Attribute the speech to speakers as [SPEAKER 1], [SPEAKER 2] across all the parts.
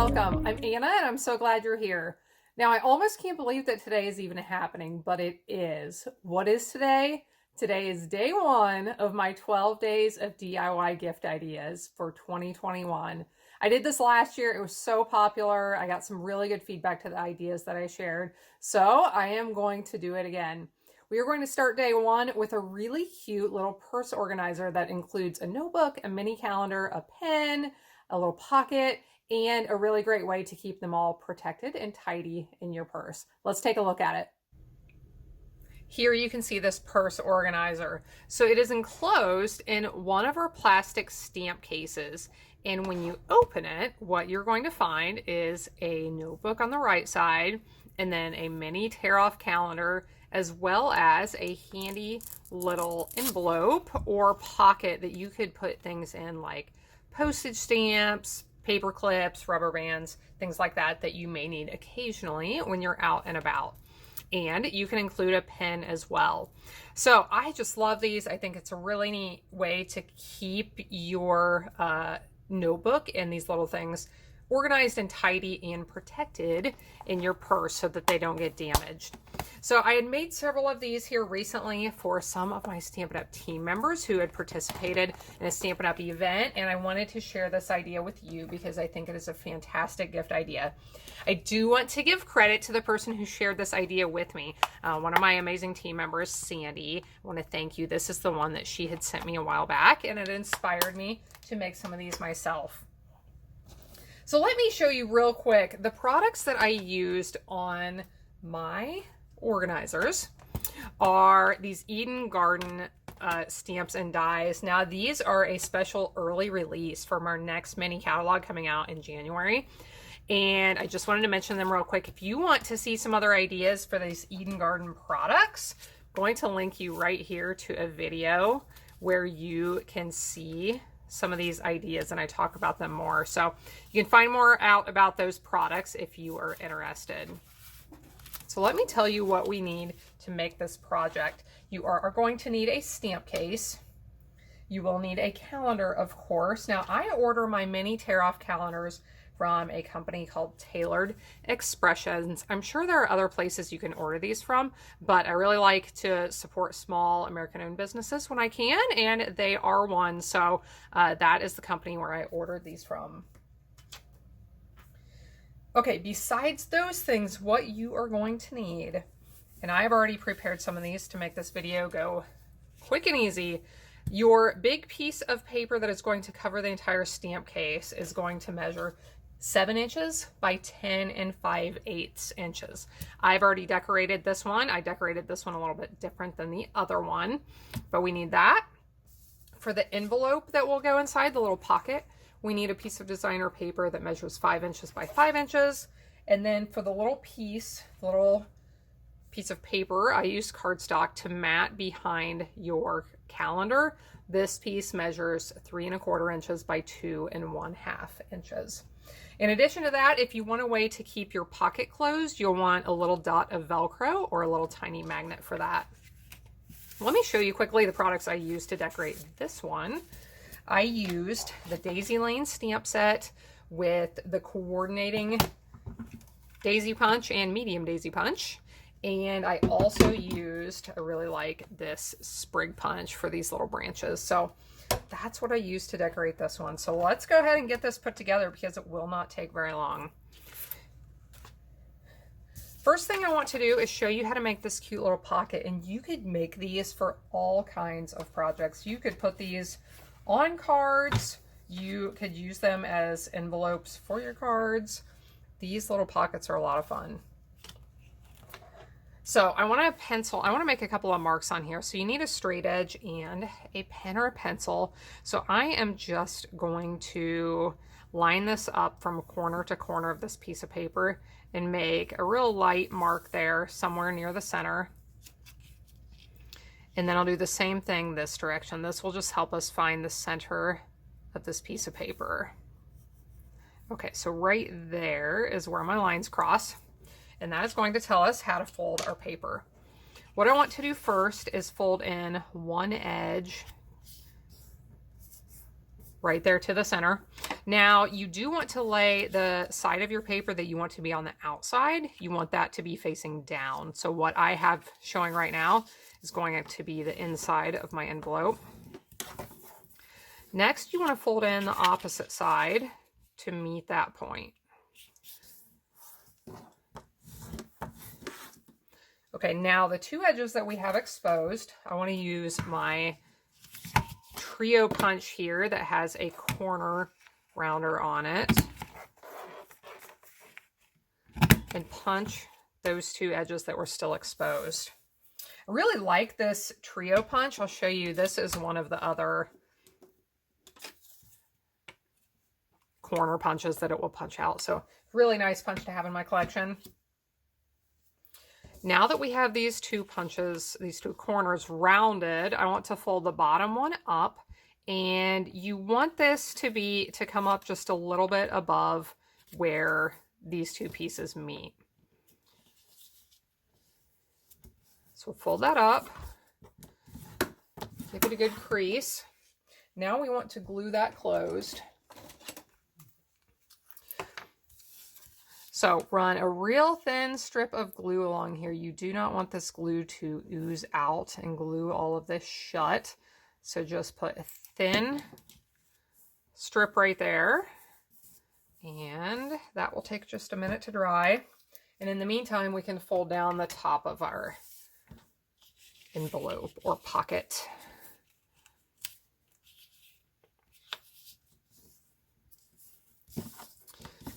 [SPEAKER 1] welcome. I'm Anna and I'm so glad you're here. Now, I almost can't believe that today is even happening, but it is. What is today? Today is day one of my 12 days of DIY gift ideas for 2021. I did this last year. It was so popular. I got some really good feedback to the ideas that I shared. So I am going to do it again. We are going to start day one with a really cute little purse organizer that includes a notebook, a mini calendar, a pen, a little pocket, and a really great way to keep them all protected and tidy in your purse. Let's take a look at it. Here you can see this purse organizer. So it is enclosed in one of our plastic stamp cases. And when you open it, what you're going to find is a notebook on the right side, and then a mini tear-off calendar, as well as a handy little envelope or pocket that you could put things in, like postage stamps, paper clips, rubber bands, things like that that you may need occasionally when you're out and about. And you can include a pen as well. So I just love these. I think it's a really neat way to keep your notebook and these little things organized and tidy and protected in your purse so that they don't get damaged. So I had made several of these here recently for some of my Stampin' Up! Team members who had participated in a Stampin' Up! Event, and I wanted to share this idea with you because I think it is a fantastic gift idea. I do want to give credit to the person who shared this idea with me. One of my amazing team members, Sandy. I want to thank you. This is the one that she had sent me a while back, and it inspired me to make some of these myself. So let me show you real quick the products that I used on my organizers are these Eden Garden stamps and dies. Now these are a special early release from our next mini catalog coming out in January. And I just wanted to mention them real quick. If you want to see some other ideas for these Eden Garden products, I'm going to link you right here to a video where you can see some of these ideas and I talk about them more. So you can find more out about those products if you are interested. So let me tell you what we need to make this project. You are going to need a stamp case. You will need a calendar, of course. Now I order my mini tear-off calendars from a company called Tailored Expressions. I'm sure there are other places you can order these from, but I really like to support small American-owned businesses when I can, and they are one. So that is the company where I ordered these from. Okay, besides those things, what you are going to need, and I've already prepared some of these to make this video go quick and easy. Your big piece of paper that is going to cover the entire stamp case is going to measure 7 inches by 10 5/8 inches. I've already decorated this one. I decorated this one a little bit different than the other one, but we need that. For the envelope that will go inside, the little pocket, we need a piece of designer paper that measures 5 inches by 5 inches. And then for the little piece of paper, I used cardstock to mat behind your calendar. This piece measures 3 1/4 inches by 2 1/2 inches. In addition to that, if you want a way to keep your pocket closed, you'll want a little dot of Velcro or a little tiny magnet for that. Let me show you quickly the products I used to decorate this one. I used the Daisy Lane stamp set with the coordinating daisy punch and medium daisy punch. And I also used, I really like this sprig punch for these little branches. So that's what I used to decorate this one. So let's go ahead and get this put together because it will not take very long. First thing I want to do is show you how to make this cute little pocket, and you could make these for all kinds of projects. You could put these on cards. You could use them as envelopes for your cards. These little pockets are a lot of fun. So I want to make a couple of marks on here. So you need a straight edge and a pen or a pencil. So I am just going to line this up from corner to corner of this piece of paper and make a real light mark there somewhere near the center. And then I'll do the same thing this direction. This will just help us find the center of this piece of paper. Okay, so right there is where my lines cross. And that is going to tell us how to fold our paper. What I want to do first is fold in one edge right there to the center. Now you do want to lay the side of your paper that you want to be on the outside. You want that to be facing down. So what I have showing right now is going to be the inside of my envelope. Next, you want to fold in the opposite side to meet that point. Okay, now the two edges that we have exposed, I want to use my trio punch here that has a corner rounder on it and punch those two edges that were still exposed. I really like this trio punch. I'll show you, this is one of the other corner punches that it will punch out. So really nice punch to have in my collection. Now that we have these two punches, these two corners rounded, I want to fold the bottom one up, and you want this to come up just a little bit above where these two pieces meet. So fold that up, give it a good crease. Now we want to glue that closed. So run a real thin strip of glue along here. You do not want this glue to ooze out and glue all of this shut. So just put a thin strip right there. And that will take just a minute to dry. And in the meantime, we can fold down the top of our envelope or pocket.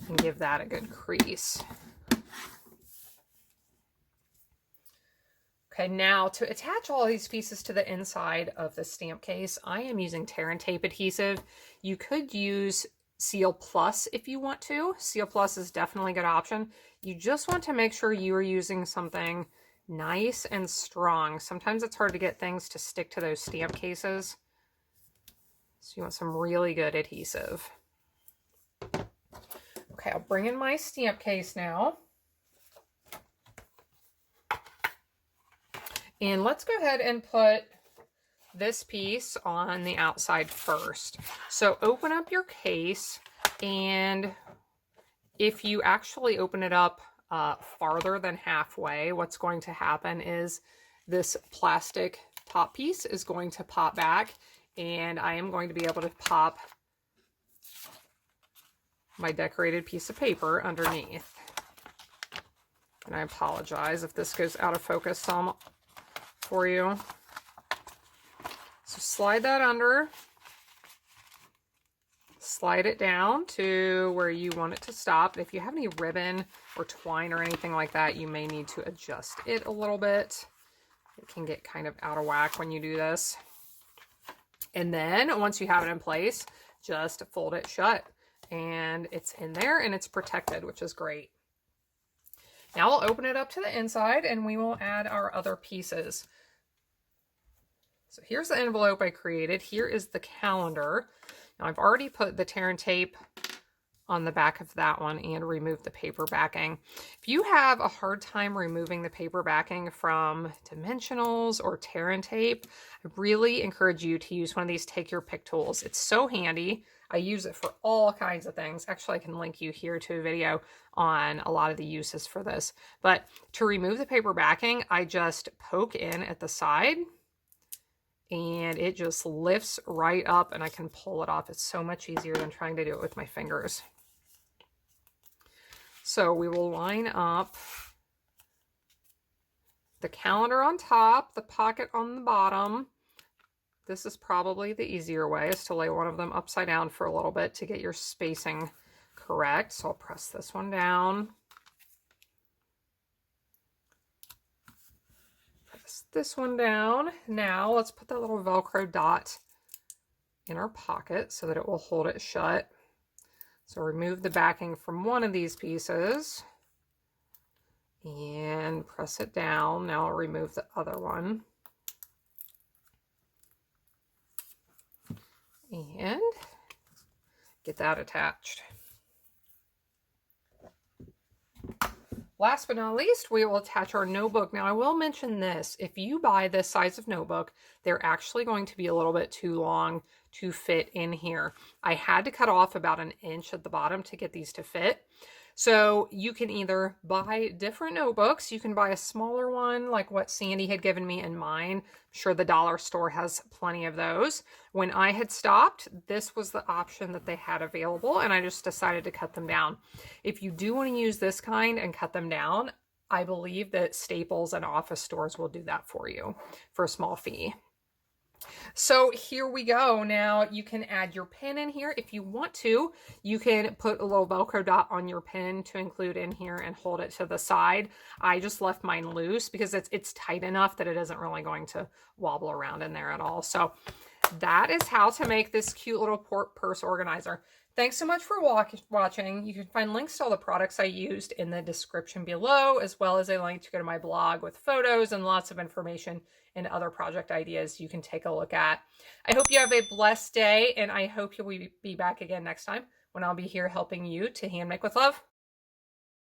[SPEAKER 1] And give that a good crease. Okay, now to attach all these pieces to the inside of the stamp case, I am using tear and tape adhesive. You could use Seal Plus if you want to. Seal Plus is definitely a good option. You just want to make sure you are using something nice and strong. Sometimes it's hard to get things to stick to those stamp cases. So you want some really good adhesive. Okay, I'll bring in my stamp case now. And let's go ahead and put this piece on the outside first. So open up your case, and if you actually open it up farther than halfway, what's going to happen is this plastic top piece is going to pop back, and I am going to be able to pop my decorated piece of paper underneath. And I apologize if this goes out of focus some for you. So slide that under, slide it down to where you want it to stop. If you have any ribbon or twine or anything like that, you may need to adjust it a little bit. It can get kind of out of whack when you do this. And then once you have it in place, just fold it shut. And it's in there and it's protected, which is great. Now we'll open it up to the inside and we will add our other pieces. So here's the envelope I created. Here is the calendar. Now I've already put the tear and tape on the back of that one and removed the paper backing. If you have a hard time removing the paper backing from dimensionals or tear and tape, I really encourage you to use one of these take your pick tools. It's so handy. I use it for all kinds of things. Actually, I can link you here to a video on a lot of the uses for this. But to remove the paper backing, I just poke in at the side and it just lifts right up and I can pull it off. It's so much easier than trying to do it with my fingers. So we will line up the calendar on top, the pocket on the bottom. This is probably the easier way, is to lay one of them upside down for a little bit to get your spacing correct. So I'll press this one down. Press this one down. Now let's put that little Velcro dot in our pocket so that it will hold it shut. So remove the backing from one of these pieces and press it down. Now I'll remove the other one. And get that attached. Last but not least, we will attach our notebook. Now, I will mention this. If you buy this size of notebook, they're actually going to be a little bit too long to fit in here. I had to cut off about an inch at the bottom to get these to fit. So you can either buy different notebooks. You can buy a smaller one like what Sandy had given me in mine. I'm sure the dollar store has plenty of those. When I had stopped, this was the option that they had available, and I just decided to cut them down. If you do want to use this kind and cut them down, I believe that Staples and office stores will do that for you for a small fee. So here we go. Now you can add your pin in here if you want to. You can put a little Velcro dot on your pin to include in here and hold it to the side. I just left mine loose because it's tight enough that it isn't really going to wobble around in there at all. So that is how to make this cute little purse organizer. Thanks so much for watching. You can find links to all the products I used in the description below, as well as a link to go to my blog with photos and lots of information and other project ideas you can take a look at. I hope you have a blessed day, and I hope you'll be back again next time when I'll be here helping you to hand make with love.